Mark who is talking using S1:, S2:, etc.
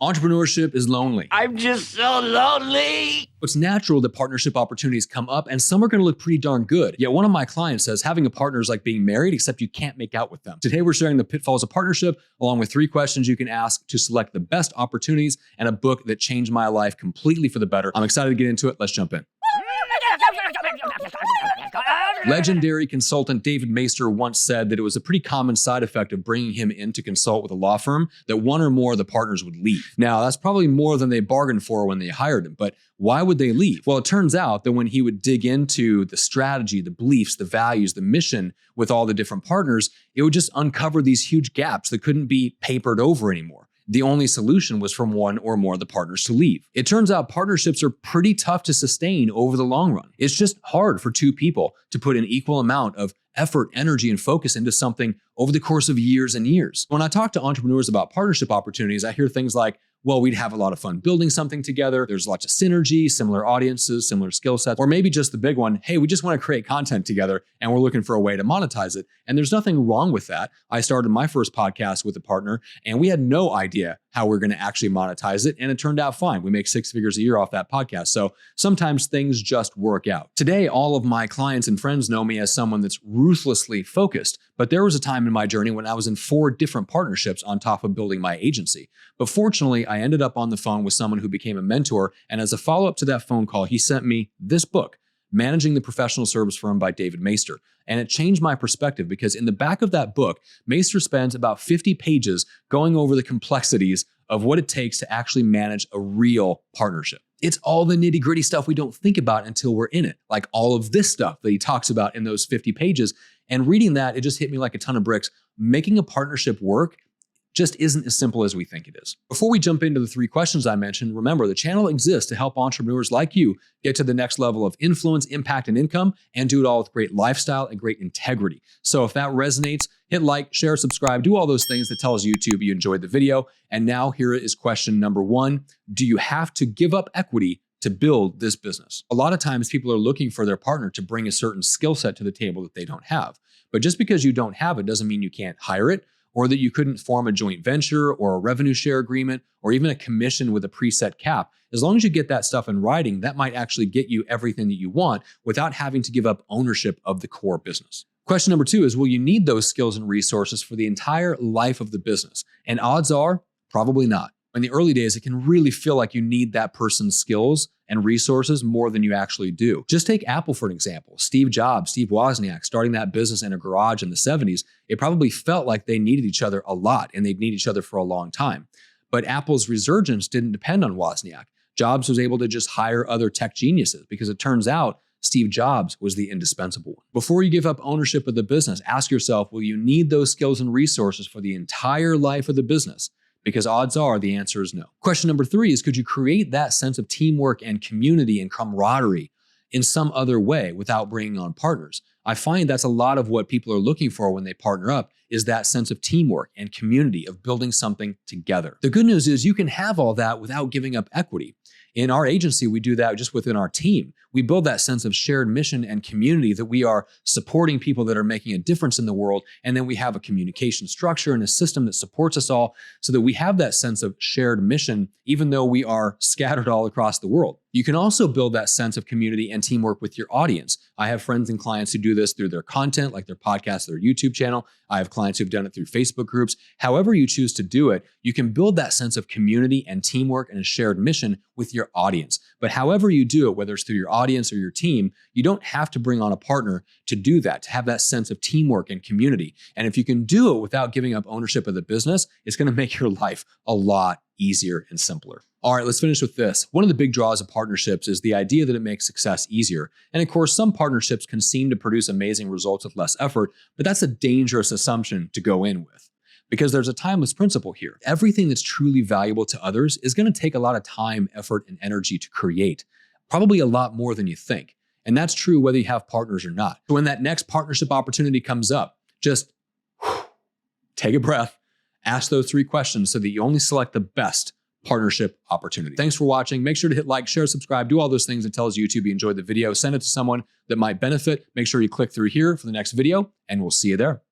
S1: Entrepreneurship is lonely.
S2: I'm just so lonely.
S1: It's natural that partnership opportunities come up and some are going to look pretty darn good. Yet one of my clients says having a partner is like being married, except you can't make out with them. Today, we're sharing the pitfalls of partnership along with 3 questions you can ask to select the best opportunities and a book that changed my life completely for the better. I'm excited to get into it. Let's jump in. Legendary consultant David Maister once said that it was a pretty common side effect of bringing him in to consult with a law firm that one or more of the partners would leave. Now, that's probably more than they bargained for when they hired him, but why would they leave? Well, it turns out that when he would dig into the strategy, the beliefs, the values, the mission with all the different partners, it would just uncover these huge gaps that couldn't be papered over anymore. The only solution was for one or more of the partners to leave. It turns out partnerships are pretty tough to sustain over the long run. It's just hard for 2 people to put an equal amount of effort, energy, and focus into something over the course of years and years. When I talk to entrepreneurs about partnership opportunities, I hear things like, well, we'd have a lot of fun building something together. There's lots of synergy, similar audiences, similar skill sets, or maybe just the big one, hey, we just want to create content together and we're looking for a way to monetize it. And there's nothing wrong with that. I started my first podcast with a partner and we had no idea how we're going to actually monetize it. And it turned out fine. We make 6 figures a year off that podcast. So sometimes things just work out. Today, all of my clients and friends know me as someone that's ruthlessly focused. But there was a time in my journey when I was in 4 different partnerships on top of building my agency. But fortunately, I ended up on the phone with someone who became a mentor. And as a follow-up to that phone call, he sent me this book, Managing the Professional Service Firm by David Maister. And it changed my perspective because in the back of that book, Maister spends about 50 pages going over the complexities of what it takes to actually manage a real partnership. It's all the nitty-gritty stuff we don't think about until we're in it, like all of this stuff that he talks about in those 50 pages. And reading that, it just hit me like a ton of bricks. Making a partnership work just isn't as simple as we think it is. Before we jump into the 3 questions I mentioned, remember the channel exists to help entrepreneurs like you get to the next level of influence, impact, and income, and do it all with great lifestyle and great integrity. So if that resonates, hit like, share, subscribe, do all those things that tells YouTube you enjoyed the video. And now here is question number 1. Do you have to give up equity to build this business? A lot of times people are looking for their partner to bring a certain skill set to the table that they don't have. But just because you don't have it doesn't mean you can't hire it, or that you couldn't form a joint venture or a revenue share agreement or even a commission with a preset cap. As long as you get that stuff in writing, that might actually get you everything that you want without having to give up ownership of the core business. Question number 2 is, will you need those skills and resources for the entire life of the business? And odds are, probably not. In the early days, it can really feel like you need that person's skills and resources more than you actually do. Just take Apple for an example. Steve Jobs, Steve Wozniak, starting that business in a garage in the 70s, it probably felt like they needed each other a lot and they'd need each other for a long time. But Apple's resurgence didn't depend on Wozniak. Jobs was able to just hire other tech geniuses because it turns out Steve Jobs was the indispensable one. Before you give up ownership of the business, ask yourself, will you need those skills and resources for the entire life of the business? Because odds are the answer is no. Question number 3 is, could you create that sense of teamwork and community and camaraderie in some other way without bringing on partners? I find that's a lot of what people are looking for when they partner up, is that sense of teamwork and community of building something together. The good news is you can have all that without giving up equity. In our agency, we do that just within our team. We build that sense of shared mission and community that we are supporting people that are making a difference in the world. And then we have a communication structure and a system that supports us all so that we have that sense of shared mission, even though we are scattered all across the world. You can also build that sense of community and teamwork with your audience. I have friends and clients who do this through their content, like their podcast, their YouTube channel. I have clients who've done it through Facebook groups. However you choose to do it, you can build that sense of community and teamwork and a shared mission with your audience. But however you do it, whether it's through your audience or your team, you don't have to bring on a partner to do that, to have that sense of teamwork and community. And if you can do it without giving up ownership of the business, it's going to make your life a lot easier and simpler. All right, let's finish with this. One of the big draws of partnerships is the idea that it makes success easier. And of course, some partnerships can seem to produce amazing results with less effort, but that's a dangerous assumption to go in with. Because there's a timeless principle here. Everything that's truly valuable to others is going to take a lot of time, effort, and energy to create. Probably a lot more than you think. And that's true whether you have partners or not. So when that next partnership opportunity comes up, just take a breath, ask those 3 questions so that you only select the best partnership opportunity. Thanks for watching. Make sure to hit like, share, subscribe, do all those things that tells YouTube you enjoyed the video. Send it to someone that might benefit. Make sure you click through here for the next video, and we'll see you there.